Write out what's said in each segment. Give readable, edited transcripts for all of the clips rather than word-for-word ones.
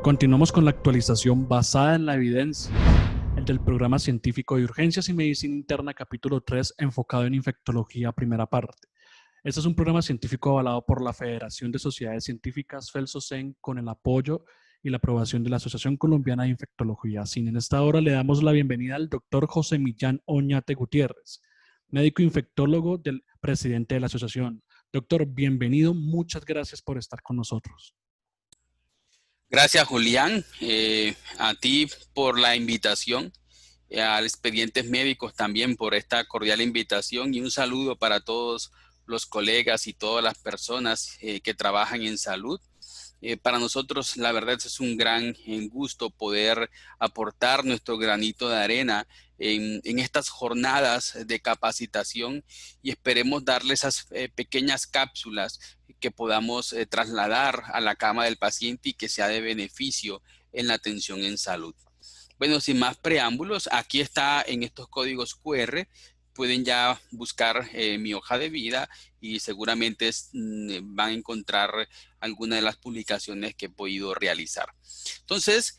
Continuamos con la actualización basada en la evidencia, el del programa científico de urgencias y medicina interna capítulo 3 enfocado en infectología primera parte. Este es un programa científico avalado por la Federación de Sociedades Científicas FELSOCEN con el apoyo y la aprobación de la Asociación Colombiana de Infectología. Sin en esta hora le damos la bienvenida al doctor José Millán Oñate Gutiérrez, médico infectólogo del presidente de la asociación. Doctor, bienvenido, muchas gracias por estar con nosotros. Gracias, Julián, a ti por la invitación, al Expedientes Médicos también por esta cordial invitación y un saludo para todos los colegas y todas las personas que trabajan en salud. Para nosotros, la verdad, es un gran gusto poder aportar nuestro granito de arena en estas jornadas de capacitación y esperemos darle esas pequeñas cápsulas que podamos trasladar a la cama del paciente y que sea de beneficio en la atención en salud. Bueno, sin más preámbulos, aquí está en estos códigos QR. Pueden ya buscar mi hoja de vida y seguramente van a encontrar algunas de las publicaciones que he podido realizar. Entonces,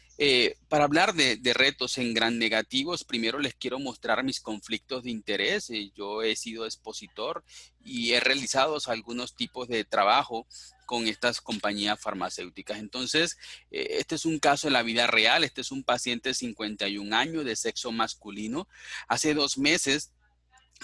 para hablar de retos en gran negativos, primero les quiero mostrar mis conflictos de interés. Yo he sido expositor y he realizado algunos tipos de trabajo con estas compañías farmacéuticas. Entonces, este es un caso de la vida real. Este es un paciente de 51 años de sexo masculino. Hace 2 meses,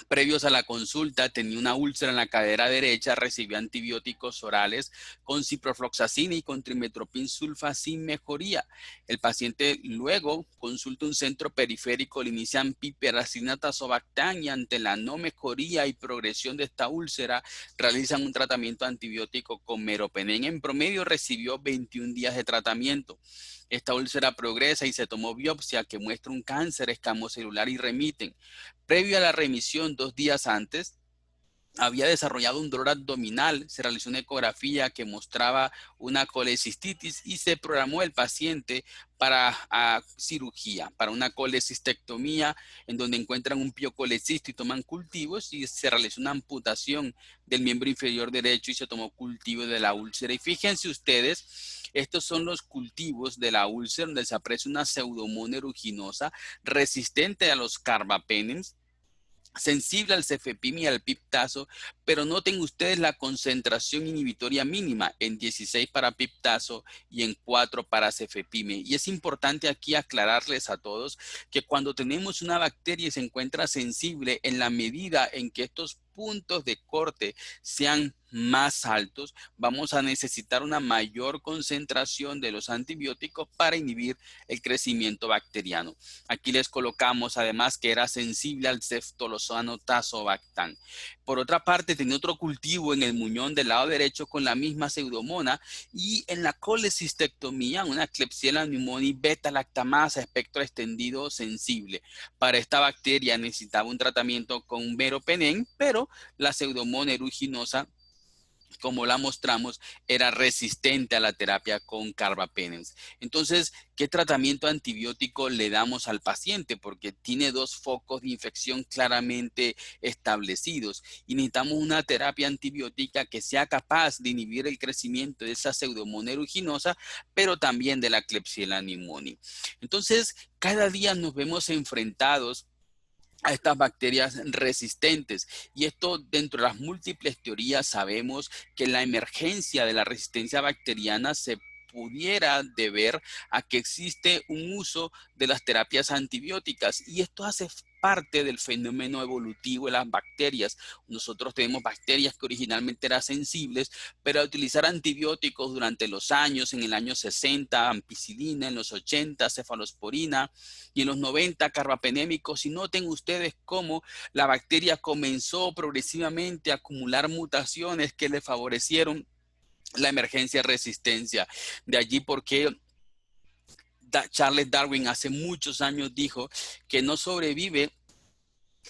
previos a la consulta, tenía una úlcera en la cadera derecha, recibió antibióticos orales con ciprofloxacina y con trimestoprim sulfa sin mejoría. El paciente luego consulta un centro periférico, le inician piperacina tazobactam y ante la no mejoría y progresión de esta úlcera, realizan un tratamiento antibiótico con meropenem. En promedio recibió 21 días de tratamiento. Esta úlcera progresa y se tomó biopsia que muestra un cáncer escamocelular y remiten. Previo a la remisión, 2 días antes, había desarrollado un dolor abdominal, se realizó una ecografía que mostraba una colecistitis y se programó el paciente para cirugía, para una colecistectomía en donde encuentran un piocolecisto y toman cultivos y se realizó una amputación del miembro inferior derecho y se tomó cultivo de la úlcera. Y fíjense ustedes, estos son los cultivos de la úlcera donde se aprecia una pseudomonas aeruginosa resistente a los carbapenems, sensible al cefepime y al piptazo, pero noten ustedes la concentración inhibitoria mínima en 16 para piptazo y en 4 para cefepime. Y es importante aquí aclararles a todos que cuando tenemos una bacteria y se encuentra sensible, en la medida en que estos puntos de corte sean más altos, vamos a necesitar una mayor concentración de los antibióticos para inhibir el crecimiento bacteriano. Aquí les colocamos además que era sensible al ceftolozano tazobactam. Por otra parte, tenía otro cultivo en el muñón del lado derecho con la misma pseudomona y en la colecistectomía una Klebsiella pneumoniae beta-lactamasa espectro extendido sensible. Para esta bacteria necesitaba un tratamiento con meropenem, pero la pseudomonas aeruginosa, como la mostramos, era resistente a la terapia con carbapenems. Entonces, ¿qué tratamiento antibiótico le damos al paciente? Porque tiene 2 focos de infección claramente establecidos y necesitamos una terapia antibiótica que sea capaz de inhibir el crecimiento de esa pseudomonas aeruginosa, pero también de la Klebsiella pneumoniae. Entonces, cada día nos vemos enfrentados a estas bacterias resistentes y esto dentro de las múltiples teorías sabemos que la emergencia de la resistencia bacteriana se pudiera deber a que existe un uso de las terapias antibióticas y esto hace parte del fenómeno evolutivo de las bacterias. Nosotros tenemos bacterias que originalmente eran sensibles, pero al utilizar antibióticos durante los años, en el año 60, ampicilina, en los 80, cefalosporina y en los 90, carbapenémicos, y noten ustedes cómo la bacteria comenzó progresivamente a acumular mutaciones que le favorecieron la emergencia de resistencia. De allí porque Charles Darwin hace muchos años dijo que no sobrevive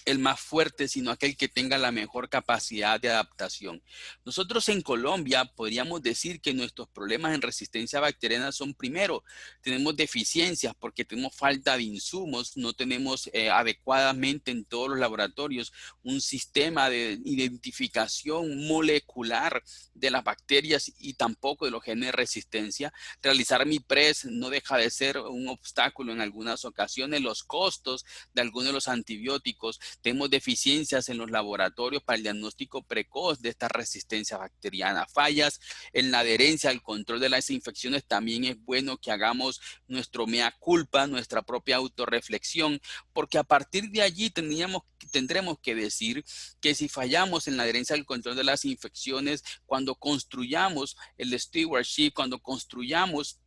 el más fuerte, sino aquel que tenga la mejor capacidad de adaptación. Nosotros en Colombia podríamos decir que nuestros problemas en resistencia bacteriana son, primero, tenemos deficiencias porque tenemos falta de insumos, no tenemos adecuadamente en todos los laboratorios un sistema de identificación molecular de las bacterias y tampoco de los genes de resistencia. Realizar MIPRES no deja de ser un obstáculo en algunas ocasiones. Los costos de algunos de los antibióticos, tenemos deficiencias en los laboratorios para el diagnóstico precoz de esta resistencia bacteriana. Fallas en la adherencia al control de las infecciones. También es bueno que hagamos nuestro mea culpa, nuestra propia autorreflexión, porque a partir de allí tendremos que decir que si fallamos en la adherencia al control de las infecciones, cuando construyamos el stewardship, cuando construyamos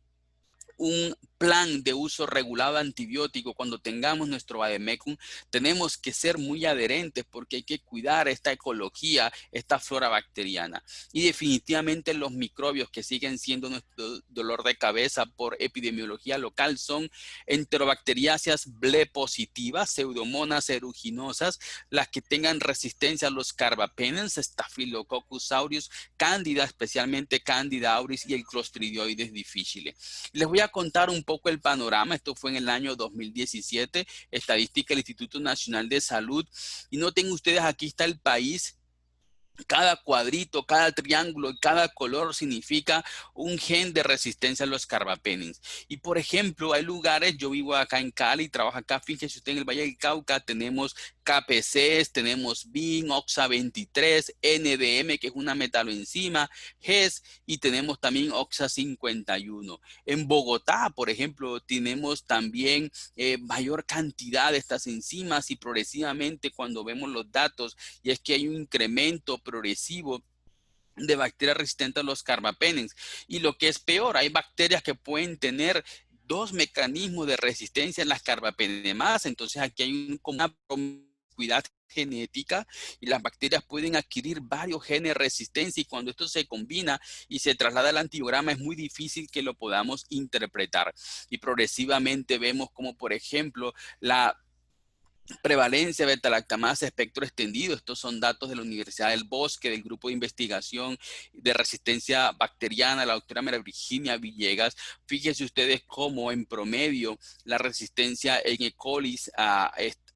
un plan de uso regulado de antibiótico, cuando tengamos nuestro vademecum, tenemos que ser muy adherentes porque hay que cuidar esta ecología, esta flora bacteriana. Y definitivamente los microbios que siguen siendo nuestro dolor de cabeza por epidemiología local son enterobacteriáceas ble positivas, pseudomonas aeruginosas, las que tengan resistencia a los carbapenems, Staphylococcus aureus, Cándida, especialmente Cándida auris y el Clostridioides difficile. Les voy a contar un poco el panorama. Esto fue en el año 2017, estadística del Instituto Nacional de Salud. Y noten ustedes, aquí está el país. Cada cuadrito, cada triángulo y cada color significa un gen de resistencia a los carbapenems. Y por ejemplo, hay lugares, yo vivo acá en Cali, trabajo acá, fíjese usted en el Valle del Cauca, tenemos KPCs, tenemos BIN, OXA 23, NDM, que es una metaloenzima, GES, y tenemos también OXA 51. En Bogotá, por ejemplo, tenemos también mayor cantidad de estas enzimas y progresivamente cuando vemos los datos, y es que hay un incremento progresivo de bacterias resistentes a los carbapenems. Y lo que es peor, hay bacterias que pueden tener dos mecanismos de resistencia en las carbapenemas. Entonces aquí hay una promiscuidad genética y las bacterias pueden adquirir varios genes de resistencia, y cuando esto se combina y se traslada al antibiograma es muy difícil que lo podamos interpretar. Y progresivamente vemos como, por ejemplo, la prevalencia de beta-lactamasa espectro extendido. Estos son datos de la Universidad del Bosque, del grupo de investigación de resistencia bacteriana, la doctora María Virginia Villegas. Fíjense ustedes cómo en promedio la resistencia en E. coli a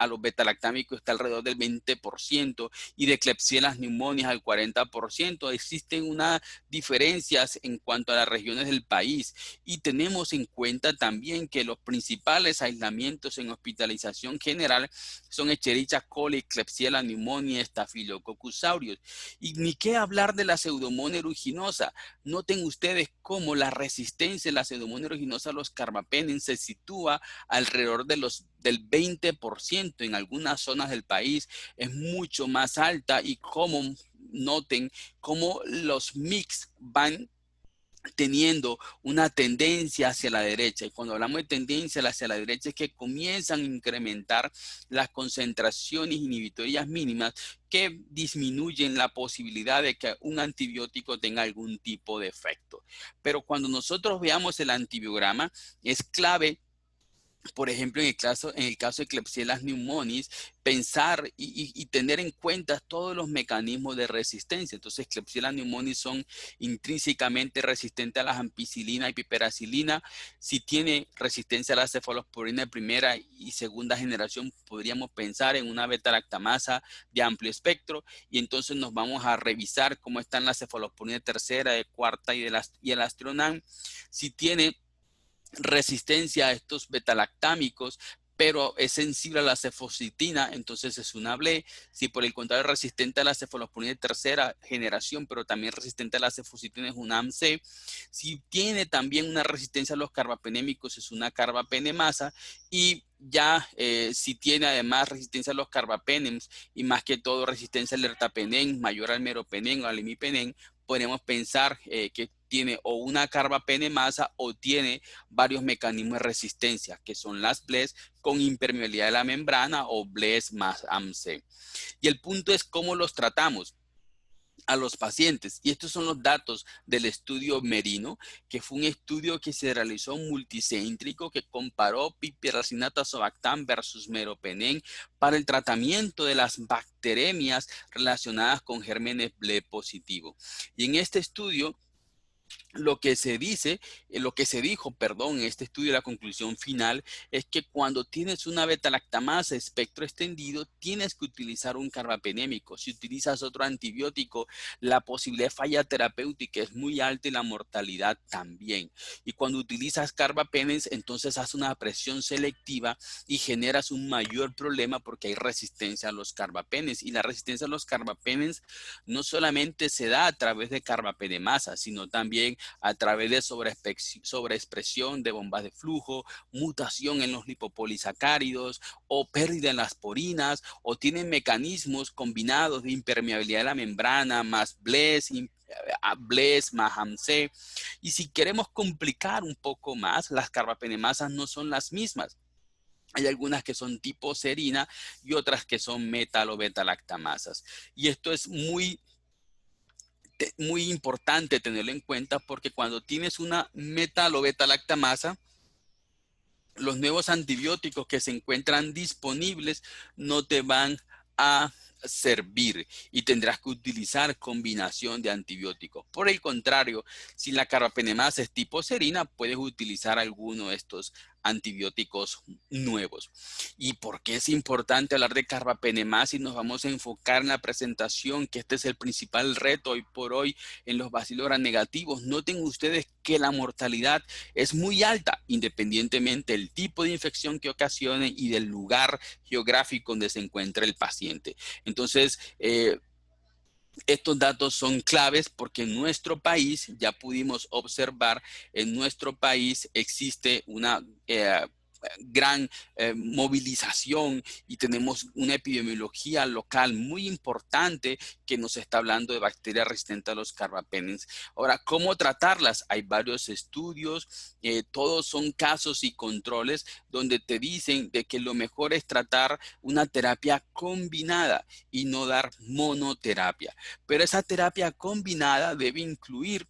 los beta-lactámicos está alrededor del 20% y de Klebsiella pneumonias al 40%. Existen unas diferencias en cuanto a las regiones del país, y tenemos en cuenta también que los principales aislamientos en hospitalización general son Escherichia coli, Klebsiella pneumoniae, Staphylococcus aureus. Y ni qué hablar de la Pseudomonas aeruginosa. Noten ustedes cómo la resistencia de la Pseudomonas aeruginosa a los carbapenems se sitúa alrededor del 20%. En algunas zonas del país es mucho más alta, y como noten cómo los mix van teniendo una tendencia hacia la derecha. Y cuando hablamos de tendencia hacia la derecha es que comienzan a incrementar las concentraciones inhibitorias mínimas que disminuyen la posibilidad de que un antibiótico tenga algún tipo de efecto. Pero cuando nosotros veamos el antibiograma, es clave, por ejemplo, en el caso de Klebsiella pneumoniae, pensar y tener en cuenta todos los mecanismos de resistencia. Entonces, Klebsiella pneumoniae son intrínsecamente resistentes a la ampicilina y piperacilina. Si tiene resistencia a la cefalosporina de primera y segunda generación, podríamos pensar en una beta-lactamasa de amplio espectro, y entonces nos vamos a revisar cómo están las cefalosporina de tercera, de cuarta y el Astronan. Si tiene resistencia a estos betalactámicos, pero es sensible a la cefositina, entonces es una BLE. Si por el contrario es resistente a la cefalosporina de tercera generación, pero también resistente a la cefositina, es una AMC. Si tiene también una resistencia a los carbapenémicos, es una carbapenemasa. Y ya si tiene además resistencia a los carbapenems y más que todo resistencia al ertapenem, mayor al meropenem o al imipenem, podemos pensar que tiene o una carbapenemasa o tiene varios mecanismos de resistencia, que son las BLES con impermeabilidad de la membrana o BLES más AMC. Y el punto es cómo los tratamos. a los pacientes. Y estos son los datos del estudio Merino, que fue un estudio que se realizó multicéntrico que comparó piperacinato azobactam versus meropenem para el tratamiento de las bacteremias relacionadas con gérmenes B positivo. Y en este estudio, lo que se dijo, en este estudio, la conclusión final es que cuando tienes una beta-lactamasa espectro extendido, tienes que utilizar un carbapenémico. Si utilizas otro antibiótico, la posibilidad de falla terapéutica es muy alta y la mortalidad también. Y cuando utilizas carbapenems, entonces haces una presión selectiva y generas un mayor problema porque hay resistencia a los carbapenems. Y la resistencia a los carbapenems no solamente se da a través de carbapenemasa, sino también a través de sobreexpresión de bombas de flujo, mutación en los lipopolisacáridos o pérdida en las porinas, o tienen mecanismos combinados de impermeabilidad de la membrana más BLES más AMC. Y si queremos complicar un poco más, las carbapenemasas no son las mismas. Hay algunas que son tipo serina y otras que son metal o beta-lactamasas. Y esto es muy importante tenerlo en cuenta porque cuando tienes una metal o beta-lactamasa, los nuevos antibióticos que se encuentran disponibles no te van a servir y tendrás que utilizar combinación de antibióticos. Por el contrario, si la carbapenemasa es tipo serina, puedes utilizar alguno de estos antibióticos nuevos. ¿Y por qué es importante hablar de carbapenemasa? Y nos vamos a enfocar en la presentación, que este es el principal reto hoy por hoy en los bacilos gram negativos. Noten ustedes que la mortalidad es muy alta, independientemente del tipo de infección que ocasione y del lugar geográfico donde se encuentra el paciente. Entonces, estos datos son claves porque en nuestro país, ya pudimos observar, en nuestro país existe una gran movilización y tenemos una epidemiología local muy importante que nos está hablando de bacterias resistentes a los carbapenems. Ahora, ¿cómo tratarlas? Hay varios estudios, todos son casos y controles donde te dicen de que lo mejor es tratar una terapia combinada y no dar monoterapia. Pero esa terapia combinada debe incluir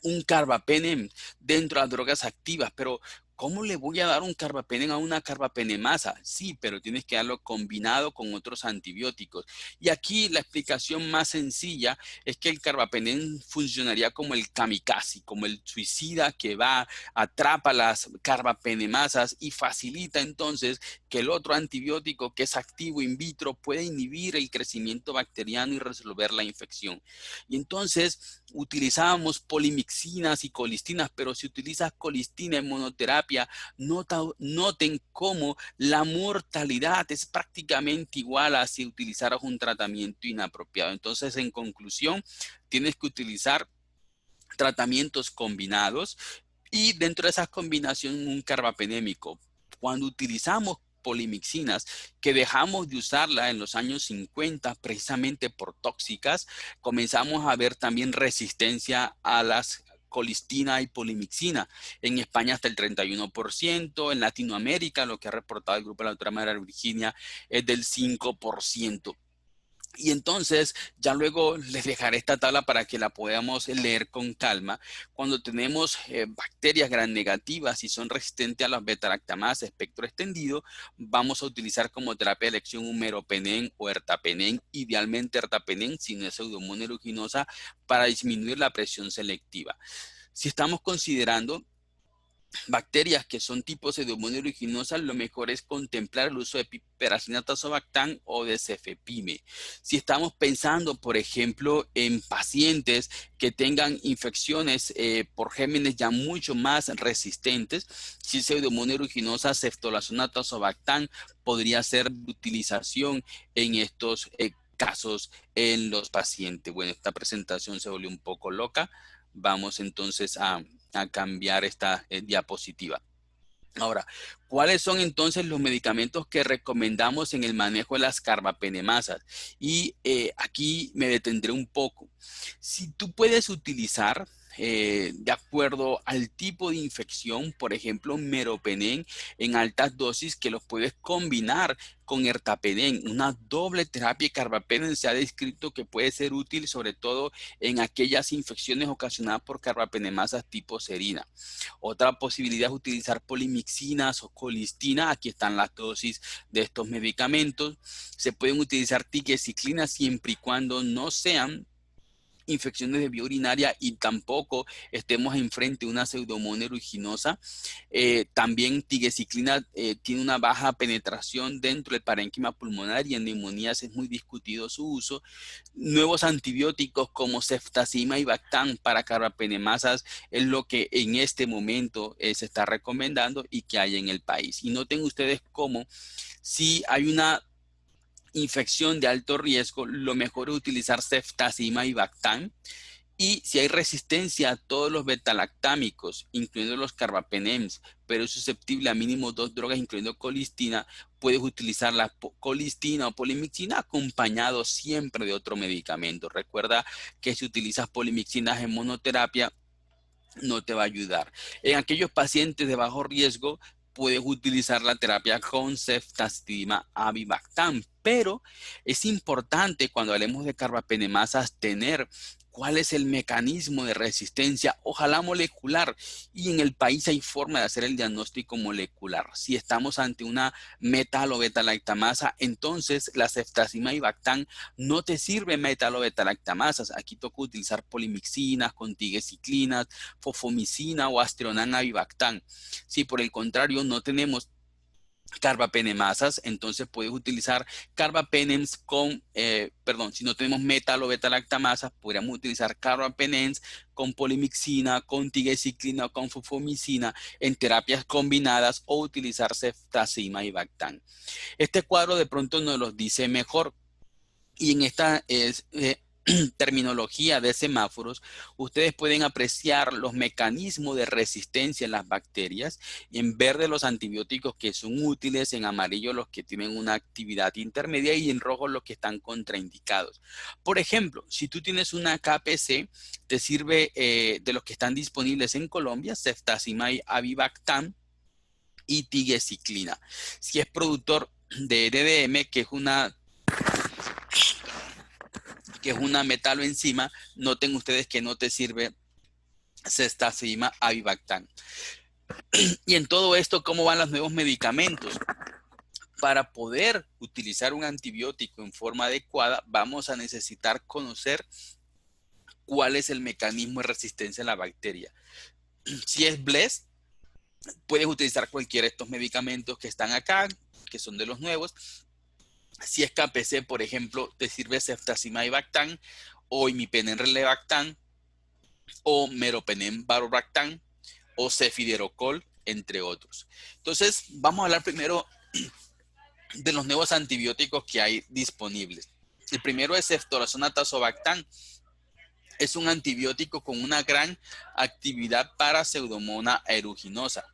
un carbapenem dentro de las drogas activas, pero ¿cómo le voy a dar un carbapenem a una carbapenemasa? Sí, pero tienes que darlo combinado con otros antibióticos. Y aquí la explicación más sencilla es que el carbapenem funcionaría como el kamikaze, como el suicida que va, atrapa las carbapenemasas y facilita entonces que el otro antibiótico que es activo in vitro pueda inhibir el crecimiento bacteriano y resolver la infección. Y entonces utilizábamos polimixinas y colistinas, pero si utilizas colistina en monoterapia, noten cómo la mortalidad es prácticamente igual a si utilizaras un tratamiento inapropiado. Entonces, en conclusión, tienes que utilizar tratamientos combinados y dentro de esas combinaciones un carbapenémico. Cuando utilizamos polimixinas, que dejamos de usarla en los años 50 precisamente por tóxicas, comenzamos a ver también resistencia a las colistina y polimixina. En España hasta el 31%, en Latinoamérica, lo que ha reportado el grupo de la doctora María Virginia, es del 5%. Y entonces, ya luego les dejaré esta tabla para que la podamos leer con calma. Cuando tenemos bacterias gram negativas y son resistentes a las beta-lactamases espectro extendido, vamos a utilizar como terapia de elección un meropenem o ertapenem, idealmente ertapenem si no es pseudomonas aeruginosa, para disminuir la presión selectiva. Si estamos considerando bacterias que son tipo pseudomonas aeruginosa, lo mejor es contemplar el uso de piperacinato azobactam o de cefepime. Si estamos pensando, por ejemplo, en pacientes que tengan infecciones por gérmenes ya mucho más resistentes, si pseudomonas aeruginosa, ceftolazonato azobactam podría ser de utilización en estos casos en los pacientes. Bueno, esta presentación se volvió un poco loca. Vamos entonces a cambiar esta diapositiva. Ahora, ¿cuáles son entonces los medicamentos que recomendamos en el manejo de las carbapenemasas? Y aquí me detendré un poco. Si tú puedes utilizar de acuerdo al tipo de infección, por ejemplo, meropenem en altas dosis que los puedes combinar con ertapenem. Una doble terapia de carbapenem se ha descrito que puede ser útil sobre todo en aquellas infecciones ocasionadas por carbapenemasas tipo serina. Otra posibilidad es utilizar polimixinas o colistina. Aquí están las dosis de estos medicamentos. Se pueden utilizar tigecyclinas siempre y cuando no sean infecciones de vía urinaria y tampoco estemos enfrente de una pseudomonas aeruginosa. También tigecyclina tiene una baja penetración dentro del parénquima pulmonar y en neumonías es muy discutido su uso. Nuevos antibióticos como ceftazima y bactam para carbapenemasas es lo que en este momento se está recomendando y que hay en el país. Y noten ustedes cómo si hay una infección de alto riesgo, lo mejor es utilizar ceftazima y bactam. Y si hay resistencia a todos los betalactámicos, incluyendo los carbapenems, pero es susceptible a mínimo 2 drogas, incluyendo colistina, puedes utilizar la colistina o polimixina acompañado siempre de otro medicamento. Recuerda que si utilizas polimixinas en monoterapia, no te va a ayudar. En aquellos pacientes de bajo riesgo, puedes utilizar la terapia con ceftazima avibactam, pero es importante cuando hablemos de carbapenemasas tener cuál es el mecanismo de resistencia, ojalá molecular, y en el país hay forma de hacer el diagnóstico molecular. Si estamos ante una metal o beta-lactamasa, entonces la ceftazima avibactam no te sirve metal o beta-lactamasas. Aquí toca utilizar polimixinas, con tigecyclinas, fofomicina o aztreonam avibactam. Si por el contrario no tenemos carbapenemasas, entonces puedes utilizar carbapenems si no tenemos metal o beta-lactamasas, podríamos utilizar carbapenems con polimixina, con tigecyclina o con fofomicina en terapias combinadas o utilizar ceftazima y bactam. Este cuadro de pronto nos los dice mejor y en esta terminología de semáforos, ustedes pueden apreciar los mecanismos de resistencia en las bacterias, y en verde los antibióticos que son útiles, en amarillo los que tienen una actividad intermedia y en rojo los que están contraindicados. Por ejemplo, si tú tienes una KPC, te sirve de los que están disponibles en Colombia, ceftazima avibactam y tigecyclina. Si es productor de RDM, que es una metaloenzima, noten ustedes que no te sirve ceftazima avibactam. Y en todo esto, ¿cómo van los nuevos medicamentos? Para poder utilizar un antibiótico en forma adecuada, vamos a necesitar conocer cuál es el mecanismo de resistencia a la bacteria. Si es BLES, puedes utilizar cualquiera de estos medicamentos que están acá, que son de los nuevos. Si es KPC, por ejemplo, te sirve ceftazima avibactam o imipenem relebactam o meropenem varobractam o cefiderocol, entre otros. Entonces, vamos a hablar primero de los nuevos antibióticos que hay disponibles. El primero es ceftriaxona tazobactam. Es un antibiótico con una gran actividad para Pseudomonas aeruginosa.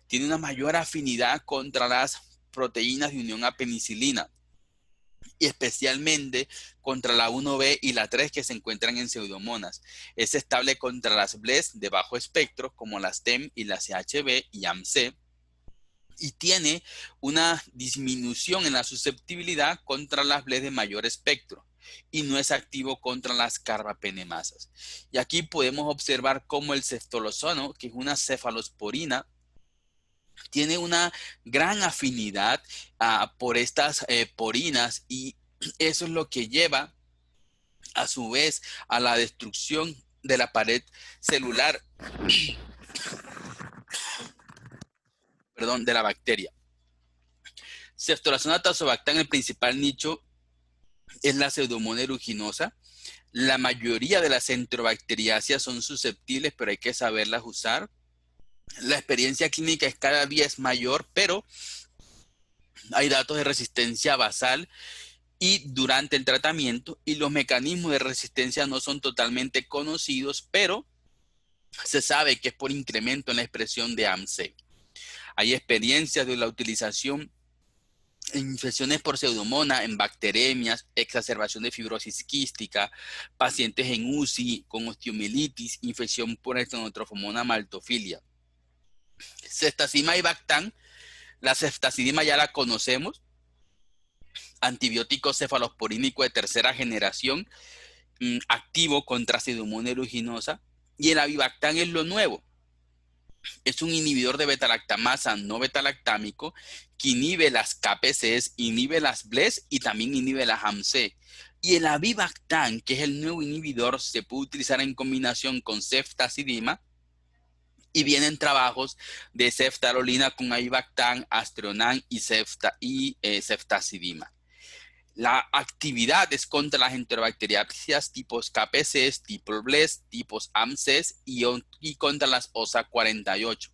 Tiene una mayor afinidad contra las proteínas de unión a penicilina y especialmente contra la 1B y la 3 que se encuentran en Pseudomonas. Es estable contra las BLES de bajo espectro como las TEM y las CHB y AMC, y tiene una disminución en la susceptibilidad contra las BLES de mayor espectro y no es activo contra las carbapenemasas. Y aquí podemos observar cómo el ceftolozano, que es una cefalosporina, tiene una gran afinidad por estas porinas, y eso es lo que lleva a su vez a la destrucción de la pared celular de la bacteria. Ceftriaxona tazobactam, el principal nicho es la Pseudomonas aeruginosa. La mayoría de las enterobacteriáceas son susceptibles, pero hay que saberlas usar. La experiencia clínica es cada día es mayor, pero hay datos de resistencia basal y durante el tratamiento, y los mecanismos de resistencia no son totalmente conocidos, pero se sabe que es por incremento en la expresión de AMC. Hay experiencias de la utilización infecciones por pseudomonas en bacteremias, exacerbación de fibrosis quística, pacientes en UCI con osteomielitis, infección por Ectonotrofomona maltofilia. Ceftazima y Bactam, la ceftazidima ya la conocemos, antibiótico cefalosporínico de tercera generación, activo contra Pseudomonas aeruginosa, y el Avibactam es lo nuevo. Es un inhibidor de beta-lactamasa no beta-lactámico que inhibe las KPCs, inhibe las BLES y también inhibe las AMC. Y el Avibactam, que es el nuevo inhibidor, se puede utilizar en combinación con ceftazidima y vienen trabajos de ceftarolina con Avibactam, Astreonan y ceftazidima. La actividad es contra las enterobacteriáceas tipos KPCs, tipos BLES, tipos AMCs y contra las OSA 48.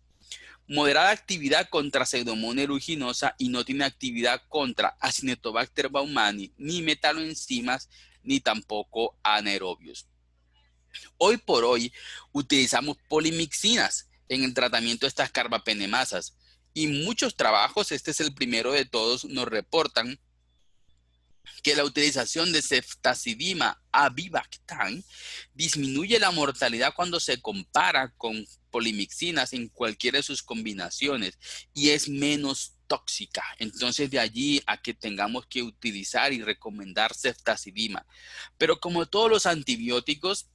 Moderada actividad contra Pseudomonas aeruginosa y no tiene actividad contra Acinetobacter baumannii, ni metaloenzimas, ni tampoco anaerobios. Hoy por hoy utilizamos polimixinas en el tratamiento de estas carbapenemasas y muchos trabajos, este es el primero de todos, nos reportan que la utilización de ceftazidima Avibactam disminuye la mortalidad cuando se compara con polimixinas en cualquiera de sus combinaciones y es menos tóxica. Entonces de allí a que tengamos que utilizar y recomendar ceftazidima. Pero como todos los antibióticos,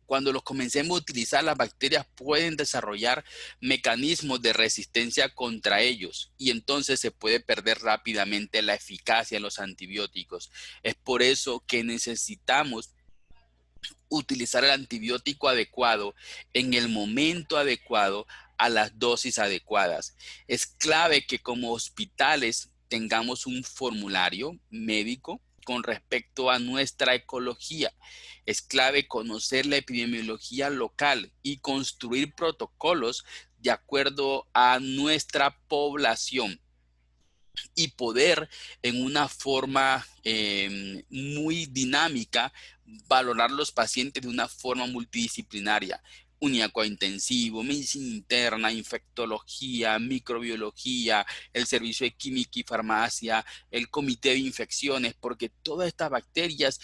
cuando los comencemos a utilizar, las bacterias pueden desarrollar mecanismos de resistencia contra ellos y entonces se puede perder rápidamente la eficacia de los antibióticos. Es por eso que necesitamos utilizar el antibiótico adecuado en el momento adecuado a las dosis adecuadas. Es clave que como hospitales tengamos un formulario médico con respecto a nuestra ecología. Es clave conocer la epidemiología local y construir protocolos de acuerdo a nuestra población y poder en una forma muy dinámica valorar los pacientes de una forma multidisciplinaria. Unidad intensivo, medicina interna, infectología, microbiología, el servicio de química y farmacia, el comité de infecciones, porque todas estas bacterias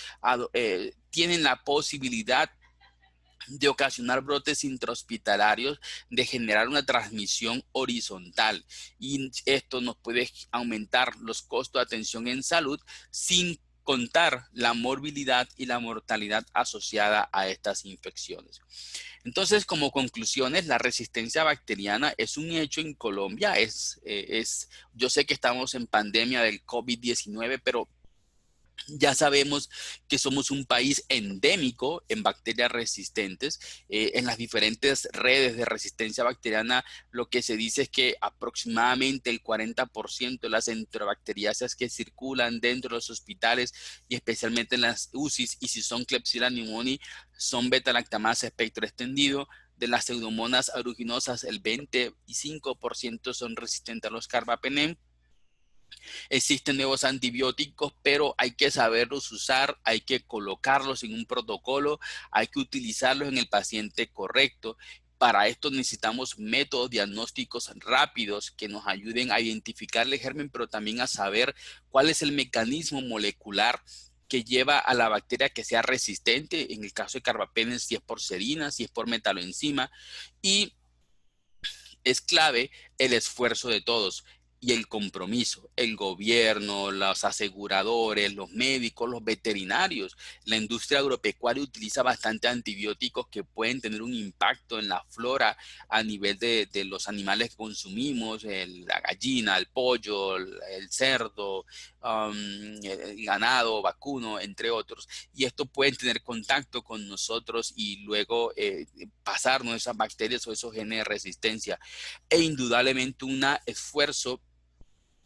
tienen la posibilidad de ocasionar brotes intrahospitalarios, de generar una transmisión horizontal. Y esto nos puede aumentar los costos de atención en salud sin contar la morbilidad y la mortalidad asociada a estas infecciones. Entonces, como conclusiones, la resistencia bacteriana es un hecho en Colombia. Yo sé que estamos en pandemia del COVID-19, pero ya sabemos que somos un país endémico en bacterias resistentes. En las diferentes redes de resistencia bacteriana, lo que se dice es que aproximadamente el 40% de las enterobacteriáceas que circulan dentro de los hospitales y especialmente en las UCIs, y si son Klebsiella pneumoniae, son beta-lactamasa espectro extendido. De las pseudomonas aeruginosas, el 25% son resistentes a los carbapenem. Existen nuevos antibióticos, pero hay que saberlos usar, hay que colocarlos en un protocolo, hay que utilizarlos en el paciente correcto. Para esto necesitamos métodos diagnósticos rápidos que nos ayuden a identificar el germen, pero también a saber cuál es el mecanismo molecular que lleva a la bacteria que sea resistente. En el caso de carbapenem, si es por serina, si es por metaloenzima, y es clave el esfuerzo de todos y el compromiso. El gobierno, los aseguradores, los médicos, los veterinarios. La industria agropecuaria utiliza bastante antibióticos que pueden tener un impacto en la flora a nivel de los animales que consumimos, la gallina, el pollo, el cerdo, el ganado vacuno, entre otros. Y esto pueden tener contacto con nosotros y luego pasarnos esas bacterias o esos genes de resistencia. E indudablemente un esfuerzo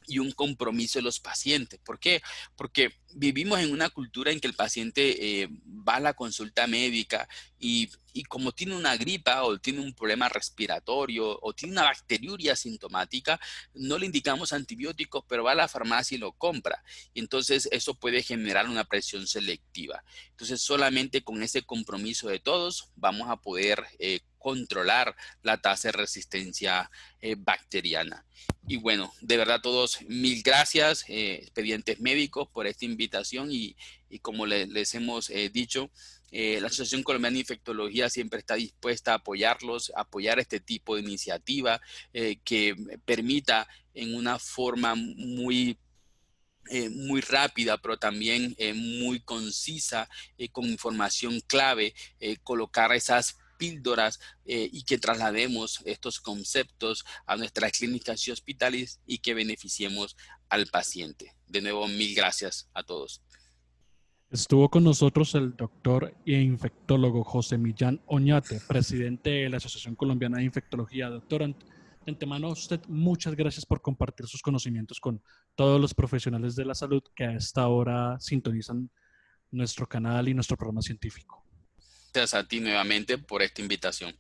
y un compromiso de los pacientes. ¿Por qué? Porque vivimos en una cultura en que el paciente va a la consulta médica y como tiene una gripa o tiene un problema respiratorio o tiene una bacteriuria sintomática, no le indicamos antibióticos, pero va a la farmacia y lo compra. Y entonces eso puede generar una presión selectiva. Entonces solamente con ese compromiso de todos vamos a poder controlar la tasa de resistencia bacteriana. Y bueno, de verdad todos, mil gracias, expedientes médicos, por esta invitación y como les hemos dicho, la Asociación Colombiana de Infectología siempre está dispuesta a apoyarlos, a apoyar este tipo de iniciativa que permita en una forma muy rápida, pero también muy concisa, con información clave, colocar esas píldoras y que traslademos estos conceptos a nuestras clínicas y hospitales y que beneficiemos al paciente. De nuevo, mil gracias a todos. Estuvo con nosotros el doctor e infectólogo José Millán Oñate, presidente de la Asociación Colombiana de Infectología. Doctor, de antemano a usted, muchas gracias por compartir sus conocimientos con todos los profesionales de la salud que a esta hora sintonizan nuestro canal y nuestro programa científico. Gracias a ti nuevamente por esta invitación.